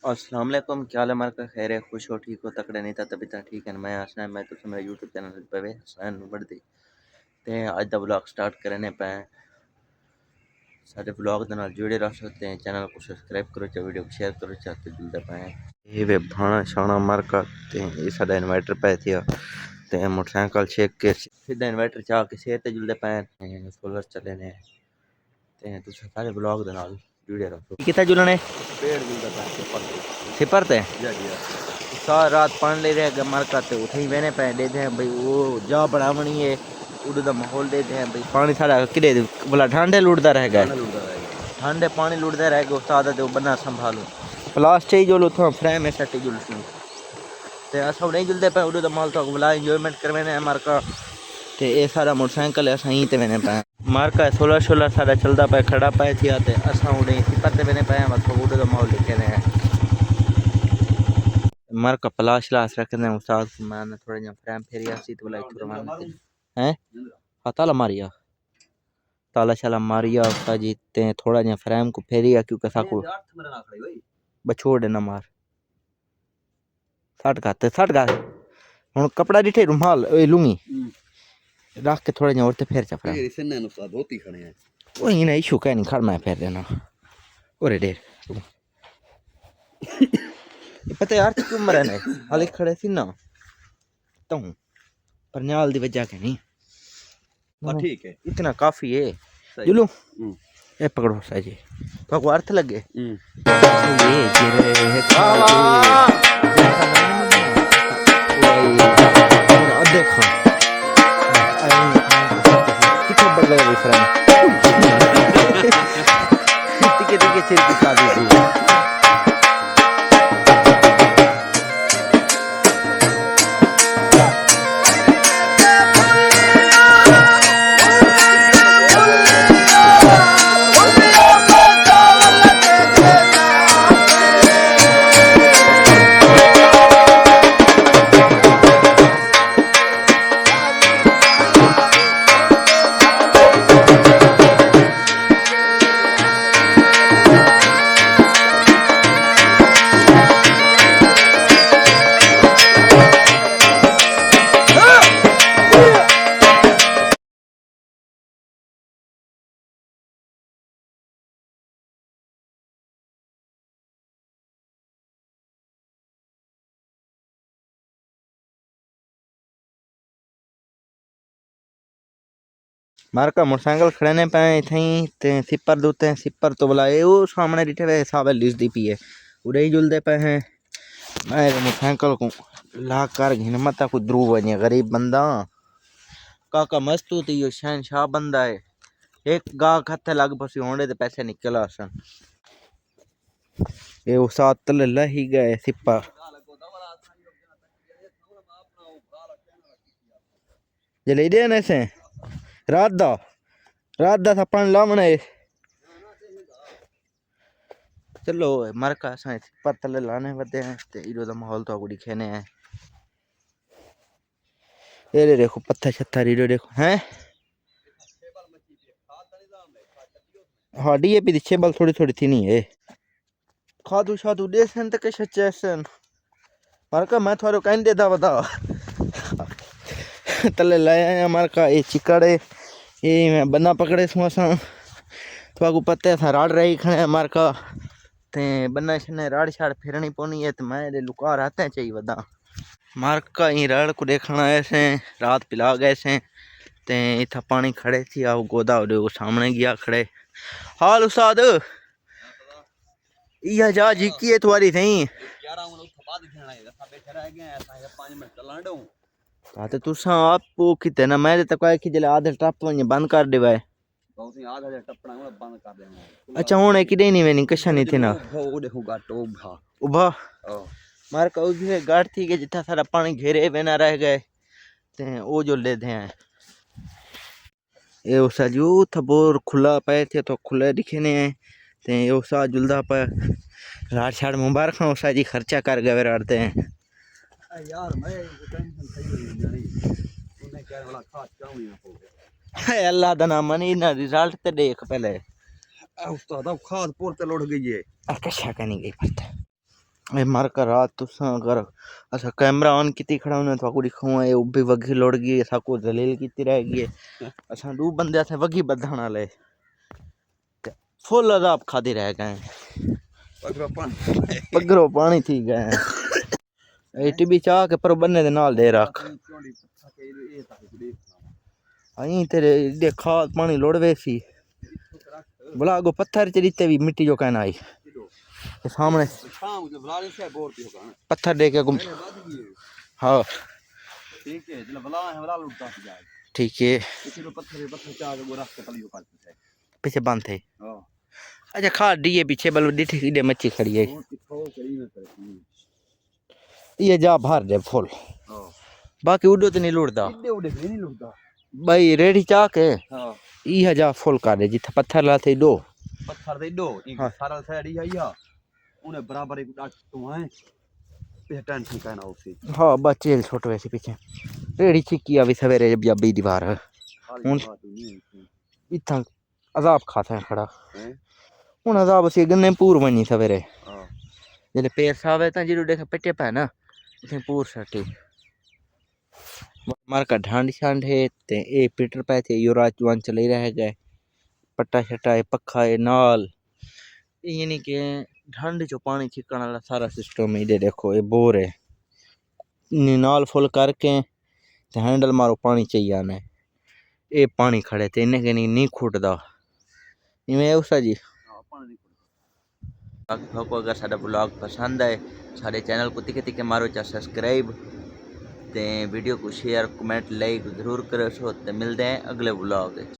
अस्सलाम वालेकुम, क्या हाल है? हमारा खैर है, खुश हो, ठीक हो, तकड़े नहीं था तभी तक ठीक है। मैं हसना मैं तो मेरा यूट्यूब चैनल पे हसनैन बढ़दी ते अज दा व्लॉग स्टार्ट करने पे सारे व्लॉग दे नाल जुड़े रह सकते हैं। चैनल को सब्सक्राइब करो, चा वीडियो को शेयर करो, चाहते जुलते पे ये वे भाना शाना मार का ते ये साडा इन्वर्टर पे थिया ते मोटरसाइकिल शेक के सीधा इन्वर्टर चा के शेर ते जुलते पे सोलर चले ने ते तुस सारे व्लॉग दे नाल जुड़े रहो। किथे जुलने पेड़ जुलते पे सिपर ते सारी रात पानी ले रहे मर करते उठे ही बहने पे देते हैं भाई वो जा बनावनी है उड़ का माहौल देते हैं भाई पानी सारा किरे बोला ठंडे लुटता रहेगा ठंडे पानी लुटता रहेगा उस्ताद ते बना संभालो प्लास्टिक जो उतो फ्रेम है सट्टी जुलसूं ते अस नहीं जुलते पे उड़ का माहौल तो बोला एंजॉयमेंट करवाने हैं मारका ते ये सारा मोटरसाइकिल अस यहीं ते बने पे मारका सोलर शोलर सारा चलता पे खड़ा पे थिया ते असा उड़े सिपर ते बने पे बस उड़ का माहौल दिखे रहे हैं मर का पलाश लाश रखने उस्ताद मैंने थोड़ा जा फ्रेम फेरिया सी तो बोला इथु रवाना हैं हाँ ताला मारिया ताला शाला मारिया उस्ताद जी ते थोड़ा जा फ्रेम को फेरिया क्योंकि साको बछोड़ ना मार सट का हुन कपड़ा दिठे रुमाल ए लुंगी रख के थोड़ा जा और ते फेर चा फ्रेम ये सन्ने उस्ताद होती खड़े हैं ओ इना इशू का नहीं खड़ मैं फेर देना ओरे देर पता यार क्यों मरे ने हाले खड़े सी ना तो परन्याल दी वजह के नहीं ठीक है इतना काफी है जुलू ये पकड़ो सा जी तो अर्थ लगे ये गिरे देखो कितना बढ़ गया फ्रेंड टिके टिके चिर की शादी थी मारका मोटरसाइकिल खड़े ने पे थई ते सिपर दूते सिपर तो बुलाए वो सामने डिठे वे हिसाब लिस दी पी है उड़े ही जुलदे पे हैं मैं मोटरसाइकिल को ला कर घिन मत को द्रू बने गरीब बंदा काका मस्तू थी यो शहनशाह बंदा है एक गा खत्ते लग पसी होंडे ते पैसे निकल आसन ये वो साथ तले लही गए सिपर जले दे ने से रात दा थप्पन लामने चलो मरका साइंस पत्तले लाने वदे हैं ते इरो दा माहौल तो गुडी खेने हैं ये देखो पत्थर छत्थर इरो देखो हैं हाँ डीएपी दी छेबल थोड़ी थोड़ी थी नहीं है खादू शादू देसन तक छचेसन मरका मैं थारो कहीं दे दा बता तले लाया मरका ये चिकड़े ये मैं बन्ना पकड़े सुसा तो पत्ते सा राड़ रही खने मरका ते बन्ना छने राड़ शाड़ फिरनी पौनी है तो मैं लुका रहते चाहिए वदा मार्का ही राड़ को देखना ऐसे रात पिला गए से ते इथा पानी खड़े थी आओ गोदा वो सामने गया खड़े हाल उस्ताद इया जा जिकी है तुम्हारी थई तो तुसा आप वो किते ना मैं तक कि जले आधे टप बंद कर देवा अच्छा हूं किडे नहीं वेनी कशा नहीं थे ना उभा मार का उसे गाड़ थी के जिथा सारा पानी घेरे बिना रह गए ते ओ जो ले थे ये उसा जो था बोर खुला पे थे तो खुले दिखे ने ते ये उसा जुलदा पर रात शाड़ मुबारक उसा जी खर्चा कर गए राड़ते हैं यार मैं टेंशन सही तूने क्या वाला खास चाहूं है अल्लाह दा नाम नहीं ना रिजल्ट ते देख पहले उस्ताद अब खाद पोर ते लुट गई है कशा का नहीं गई पड़ता ए मार का रात तुसा अगर अच्छा कैमरा ऑन किती खड़ा होने तो दिखाऊं ये उभी वगी लुड़ गई ऐसा को जलील किती रह गई अच्छा दो बंदे थे वगी बधण वाले फुल अदाब खादी रह गए पगरो पानी थी गए ए टीबी चाह के पर बन्ने दे नाल दे रख आई तेरे देखा पानी लोड़वे सी बुला गो पत्थर च दिते भी मिट्टी जो कहना आई के सामने पत्थर दे के गुम हाँ ठीक है जला बला है बला लुटता जाए ठीक है पत्थर चाह के रास्ते पे पलियो काट पीछे बंद थे हां अच्छा खा दिए पीछे बल डिठी सीधे मच्छी खड़ी है ये जा भर दे फुल बाकी उडो तो नहीं लुटदा उडे नहीं लुटदा भाई रेडी चा के हां ई जा फुल कर दे जिथे पत्थर लाथे दो पत्थर दे दो सारा साइड ही आया उन्हें बराबर एक डाट तो है पे टेंशन कहना उसे हां बच्चे छोटे वैसे पीछे रेडी छिकी अभी सवेरे जब बी दीवार हुन इथा अजाब खाता है खड़ा हुन अजाब से गन्ने पूर बनी सवेरे हां जले पेड़ सावे ता जिरो देख पट्टे पे ना इथे पूर सटी मार का ढांड छांड है ते ए पीटर पे थे यो रात वन चले रह गए पट्टा छटा है पक्का है नाल यानी के ठंड जो पानी छिकण वाला सारा सिस्टम है इधर देखो ये बोर है नाल फुल करके ते हैंडल मारो पानी चाहिए आने ये पानी खड़े थे इन्हें के नहीं खुटदा इवें उसा जी आपको अगर साडा ब्लॉग पसंद आए साडे चैनल को तिके तिके मारो चा सब्सक्राइब ते वीडियो को शेयर कमेंट लाइक जरूर करो सो ते मिलते हैं अगले ब्लॉग।